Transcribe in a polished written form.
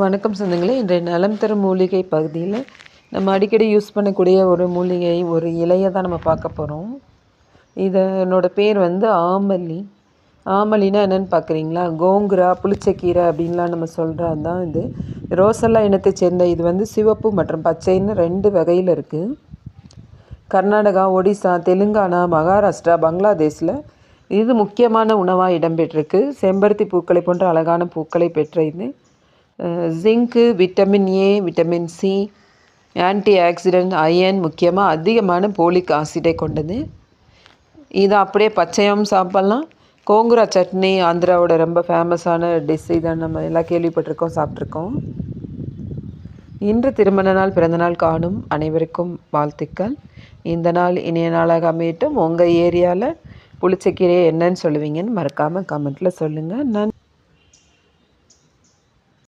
வணக்கம் சொந்தங்களே. இன்றைய நலம் தரும் மூலிகை பகுதியில் நம்ம அடிக்கடி யூஸ் பண்ணக்கூடிய ஒரு மூலிகை, ஒரு இலையை தான் நம்ம பார்க்க போகிறோம். இதனோட பேர் வந்து ஆமல்லி. ஆமல்லினா என்னென்னு பார்க்குறீங்களா? கோங்குரா, புளிச்சக்கீரை அப்படின்லாம் நம்ம சொல்கிறது தான் இது. ரோசல்லா இனத்தை சேர்ந்த இது வந்து சிவப்பு மற்றும் பச்சைன்னு 2 வகையில் இருக்குது. கர்நாடகா, ஒடிசா, தெலுங்கானா, மகாராஷ்டிரா, பங்களாதேஷில் இது முக்கியமான உணவாக இடம்பெற்றிருக்கு. செம்பருத்தி பூக்களை போன்ற அழகான பூக்களை பெற்ற இது zinc, vitamin A, vitamin C, antioxidant, iron, முக்கியமாக அதிகமான போலிக் ஆசிடை கொண்டது. இதை அப்படியே பச்சையாகவும் சாப்பிட்லாம். கோங்குரா சட்னி ஆந்திராவோட ரொம்ப ஃபேமஸான டிஷ். இதை நம்ம எல்லாம் கேள்விப்பட்டிருக்கோம், சாப்பிட்ருக்கோம். இன்று திருமண நாள், பிறந்தநாள் காணும் அனைவருக்கும் வாழ்த்துக்கள். இந்த நாள் இனிய நாளாக அமையட்டும். உங்கள் ஏரியாவில் புளிச்சக்கீரை என்னன்னு சொல்லுவீங்கன்னு மறக்காமல் கமெண்ட்டில் சொல்லுங்கள்.